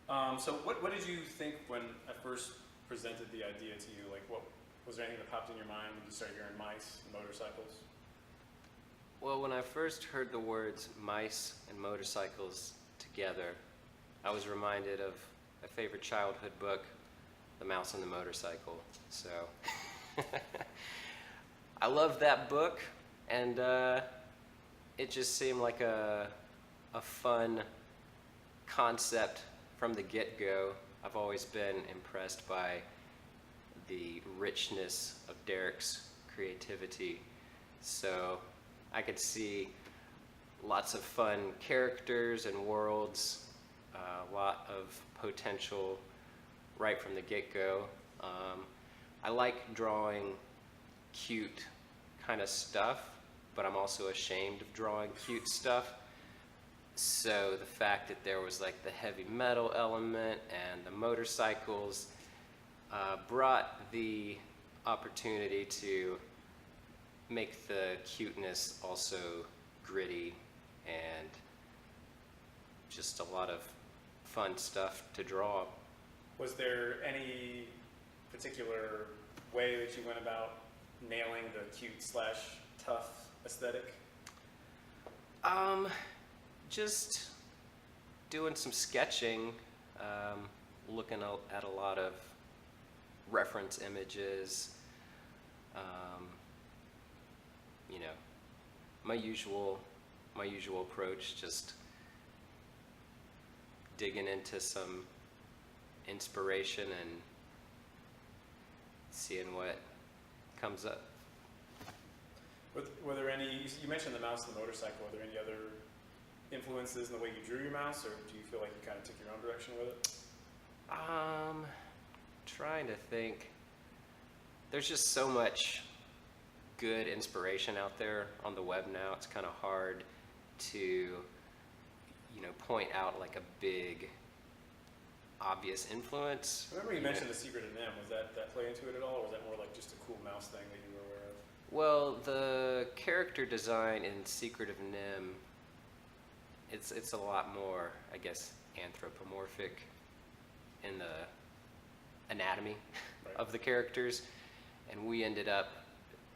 So what did you think when I first presented the idea to you? Like, what was there anything that popped in your mind when you started hearing mice and motorcycles? Well, when I first heard the words mice and motorcycles together, I was reminded of a favorite childhood book, The Mouse and the Motorcycle. So I loved that book, and it just seemed like a fun concept from the get-go. I've always been impressed by the richness of Derek's creativity. So I could see lots of fun characters and worlds, a lot of potential right from the get-go. I like drawing cute kind of stuff, but I'm also ashamed of drawing cute stuff. So the fact that there was like the heavy metal element and the motorcycles brought the opportunity to make the cuteness also gritty and just a lot of fun stuff to draw. Was there any particular way that you went about nailing the cute/tough aesthetic? Just doing some sketching, looking at a lot of reference images, you know, my usual approach, just digging into some inspiration and seeing what comes up. Were there any, you mentioned the mouse and the motorcycle, were there any other influences in the way you drew your mouse, or do you feel like you kind of took your own direction with it? Trying to think. There's just so much good inspiration out there on the web now. It's kind of hard to, you know, point out like a big, obvious influence. I remember you mentioned The Secret of NIM. Was that play into it at all, or was that more like just a cool mouse thing that you were aware of? Well, the character design in Secret of NIM, it's a lot more, I guess, anthropomorphic in the anatomy Right. of the characters, and we ended up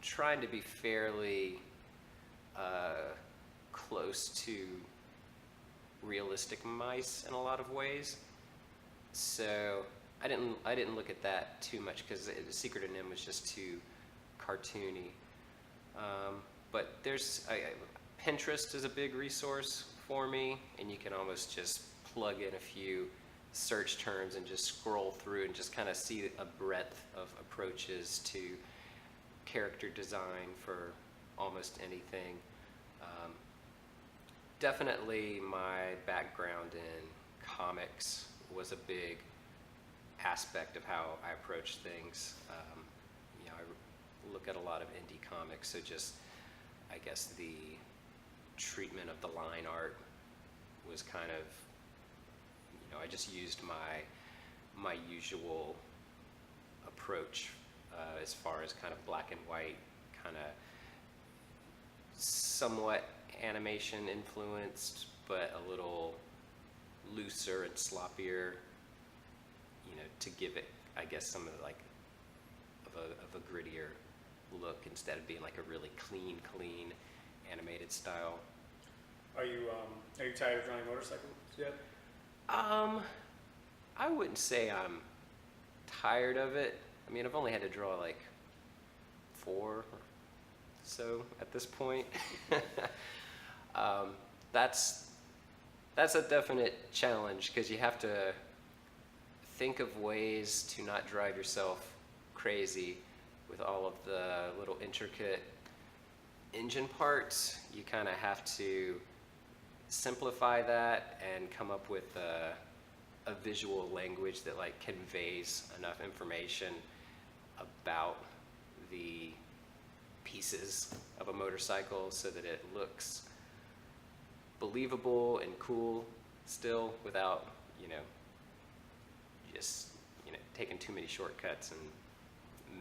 trying to be fairly close to realistic mice in a lot of ways. So I didn't look at that too much because the Secret of NIM was just too cartoony. But there's Pinterest is a big resource for me, and you can almost just plug in a few search terms and just scroll through and just kind of see a breadth of approaches to character design for almost anything. Definitely my background in comics was a big aspect of how I approach things. You know, I look at a lot of indie comics, so just, I guess, the treatment of the line art was kind of, you know, I just used my usual approach as far as kind of black and white, kind of somewhat animation influenced, but a little looser and sloppier, you know, to give it, I guess, some of like of a grittier look instead of being like a really clean animated style. Are you tired of drawing motorcycles yet? I wouldn't say I'm tired of it. I mean, I've only had to draw like 4 or so at this point. That's a definite challenge because you have to think of ways to not drive yourself crazy with all of the little intricate engine parts. You kind of have to simplify that and come up with a visual language that like conveys enough information about the pieces of a motorcycle so that it looks believable and cool still without, you know, just, you know, taking too many shortcuts and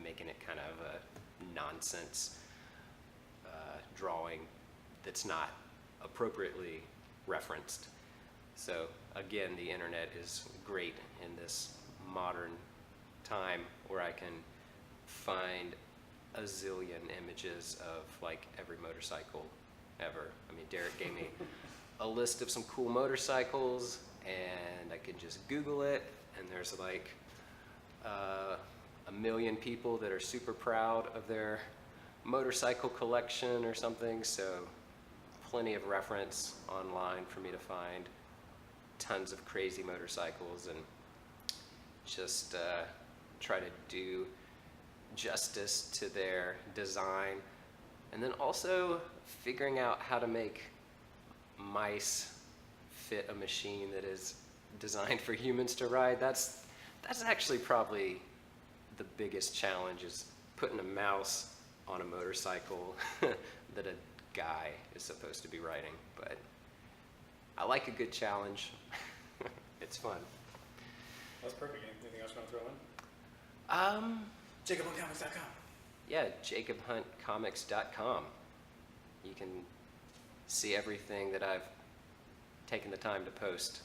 making it kind of a nonsense drawing that's not appropriately referenced. So again, the internet is great in this modern time where I can find a zillion images of like every motorcycle ever. I mean, Derek gave me a list of some cool motorcycles, and I can just Google it, and there's like a million people that are super proud of their motorcycle collection or something, so plenty of reference online for me to find tons of crazy motorcycles and just try to do justice to their design. And then also figuring out how to make mice fit a machine that is designed for humans to ride. That's actually probably the biggest challenge, is putting a mouse on a motorcycle that a guy is supposed to be riding. But I like a good challenge. It's fun. That's perfect. Anything else you want to throw in? JacobHuntComics.com. Yeah, JacobHuntComics.com. You can see everything that I've taken the time to post.